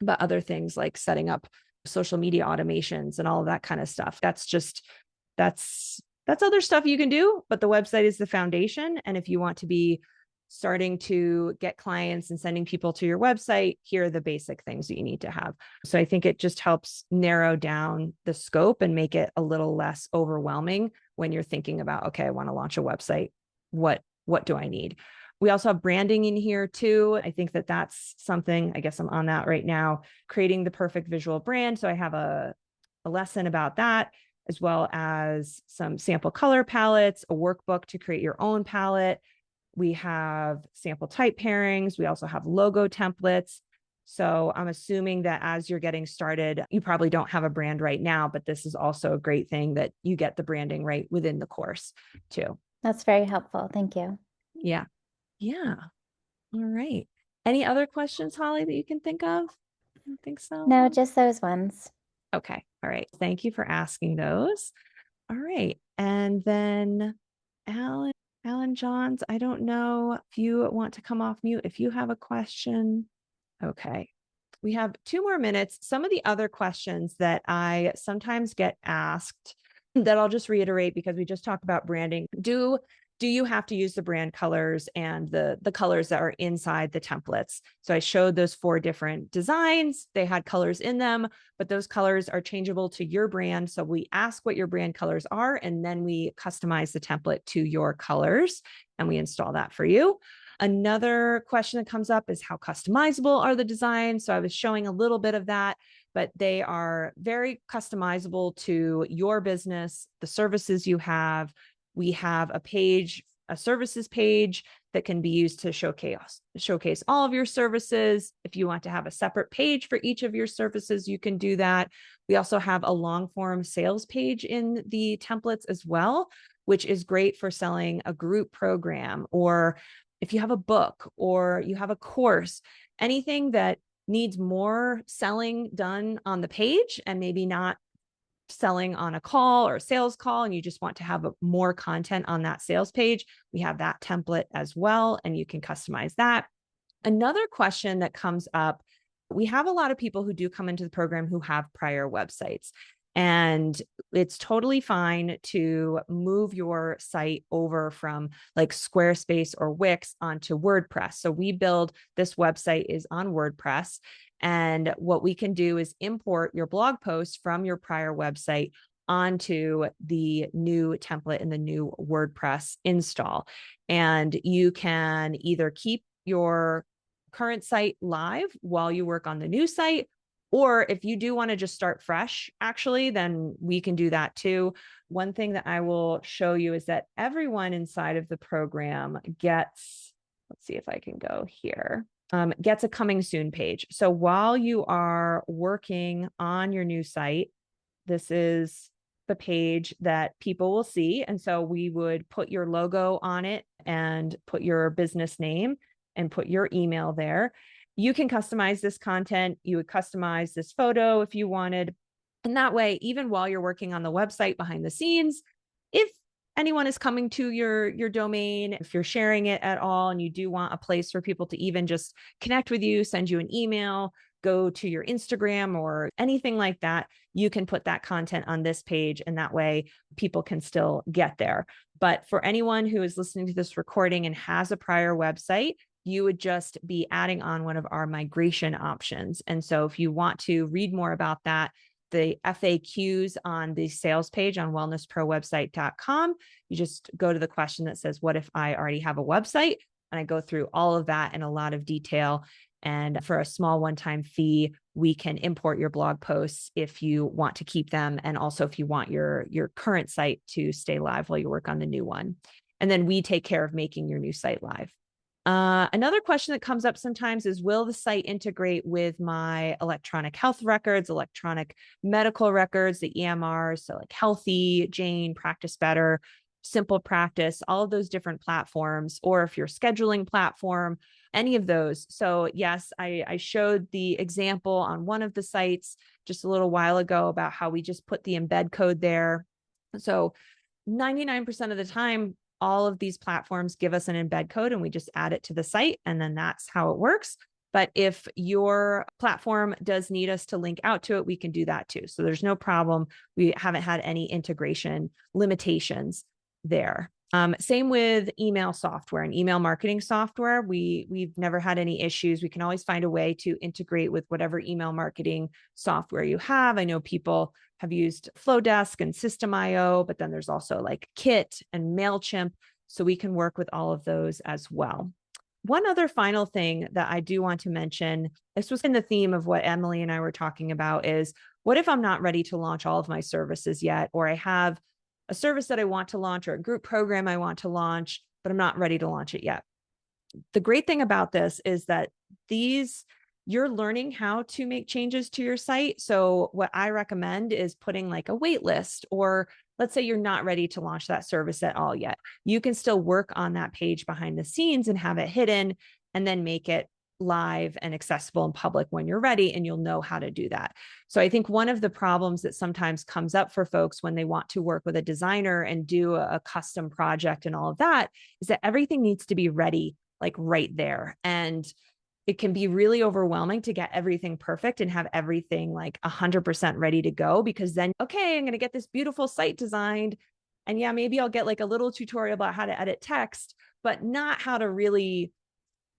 but other things like setting up social media automations and all of that kind of stuff. That's other stuff you can do, but the website is the foundation. And if you want to be starting to get clients and sending people to your website, here are the basic things that you need to have. So I think it just helps narrow down the scope and make it a little less overwhelming when you're thinking about, okay, I want to launch a website. What do I need? We also have branding in here too. I think that that's something, I guess I'm on that right now, creating the perfect visual brand. So I have a lesson about that, as well as some sample color palettes, a workbook to create your own palette. We have sample type pairings. We also have logo templates. So I'm assuming that as you're getting started, you probably don't have a brand right now, but this is also a great thing that you get the branding right within the course too. That's very helpful. Thank you. Yeah. Yeah. All right. Any other questions, Holly, that you can think of? I don't think so. No, just those ones. Okay. All right. Thank you for asking those. All right. And then Alan Johns, I don't know if you want to come off mute if you have a question. Okay. We have 2 more minutes. Some of the other questions that I sometimes get asked that I'll just reiterate because we just talked about branding. Do you have to use the brand colors and the colors that are inside the templates? So I showed those 4 different designs. They had colors in them, but those colors are changeable to your brand. So we ask what your brand colors are, and then we customize the template to your colors, and we install that for you. Another question that comes up is how customizable are the designs? So I was showing a little bit of that, but they are very customizable to your business, the services you have. We have a services page that can be used to showcase all of your services. If you want to have a separate page for each of your services, you can do that. We also have a long form sales page in the templates as well, which is great for selling a group program, or if you have a book or you have a course, anything that needs more selling done on the page and maybe not selling on a call or a sales call, and you just want to have more content on that sales page, we have that template as well, and you can customize that. Another question that comes up, we have a lot of people who do come into the program who have prior websites, and it's totally fine to move your site over from like Squarespace or Wix onto WordPress. So we build this website is on WordPress. And what we can do is import your blog post from your prior website onto the new template in the new WordPress install. And you can either keep your current site live while you work on the new site, or if you do want to just start fresh, actually, then we can do that too. One thing that I will show you is that everyone inside of the program gets, let's see if I can go here, gets a coming soon page. So while you are working on your new site, this is the page that people will see. And so we would put your logo on it and put your business name and put your email there. You can customize this content. You would customize this photo if you wanted. And that way, even while you're working on the website behind the scenes, if anyone is coming to your domain, if you're sharing it at all, and you do want a place for people to even just connect with you, send you an email, go to your Instagram or anything like that, you can put that content on this page, and that way people can still get there. But for anyone who is listening to this recording and has a prior website, you would just be adding on one of our migration options. And so if you want to read more about that, the FAQs on the sales page on wellnessprowebsite.com, you just go to the question that says, what if I already have a website? And I go through all of that in a lot of detail. And for a small one-time fee, we can import your blog posts if you want to keep them. And also if you want your current site to stay live while you work on the new one. And then we take care of making your new site live. Another question that comes up sometimes is, will the site integrate with my electronic health records, electronic medical records, the EMRs, so like Healthy, Jane, Practice Better, Simple Practice, all of those different platforms, or if you're scheduling platform, any of those. So yes, I showed the example on one of the sites just a little while ago about how we just put the embed code there. So 99% of the time, all of these platforms give us an embed code and we just add it to the site, and then that's how it works. But if your platform does need us to link out to it, we can do that too. So there's no problem. We haven't had any integration limitations there. Same with email software and email marketing software. We've never had any issues. We can always find a way to integrate with whatever email marketing software you have. I know people have used Flowdesk and System.io, but then there's also like Kit and MailChimp. So we can work with all of those as well. One other final thing that I do want to mention, this was in the theme of what Emily and I were talking about, is what if I'm not ready to launch all of my services yet, or I have a service that I want to launch or a group program I want to launch, but I'm not ready to launch it yet. The great thing about this is that you're learning how to make changes to your site. So what I recommend is putting like a wait list, or let's say you're not ready to launch that service at all yet. You can still work on that page behind the scenes and have it hidden and then make it live and accessible in public when you're ready, and you'll know how to do that. So I think one of the problems that sometimes comes up for folks when they want to work with a designer and do a custom project and all of that is that everything needs to be ready, like right there. And it can be really overwhelming to get everything perfect and have everything like 100% ready to go, because then, okay, I'm going to get this beautiful site designed. And yeah, maybe I'll get like a little tutorial about how to edit text, but not how to really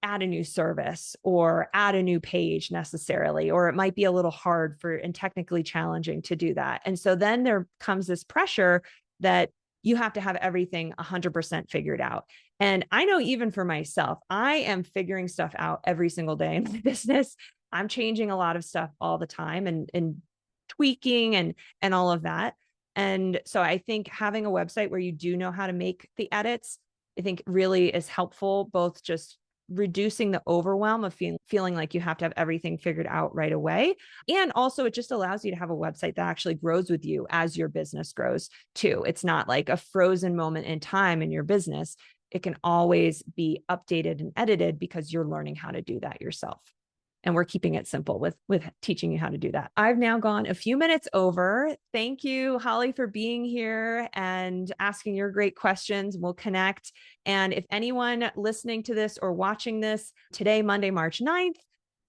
add a new service or add a new page necessarily, or it might be a little hard and technically challenging to do that. And so then there comes this pressure that you have to have everything 100% figured out. And I know even for myself, I am figuring stuff out every single day in my business. I'm changing a lot of stuff all the time and tweaking and all of that. And so I think having a website where you do know how to make the edits, I think really is helpful, both just reducing the overwhelm of feeling like you have to have everything figured out right away. And also it just allows you to have a website that actually grows with you as your business grows too. It's not like a frozen moment in time in your business. It can always be updated and edited because you're learning how to do that yourself. And we're keeping it simple with teaching you how to do that. I've now gone a few minutes over. Thank you, Holly, for being here and asking your great questions. We'll connect. And if anyone listening to this or watching this today, Monday, March 9th,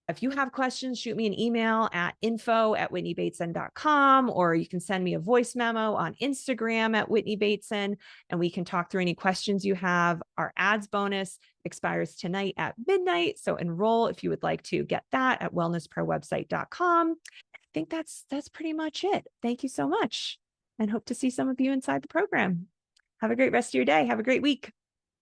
if you have questions, shoot me an email at info@whitneybateson.com, or you can send me a voice memo on Instagram at Whitney Bateson, and we can talk through any questions you have. Our ads bonus expires tonight at midnight. So enroll if you would like to get that at wellnessprowebsite.com. I think that's pretty much it. Thank you so much, and hope to see some of you inside the program. Have a great rest of your day. Have a great week.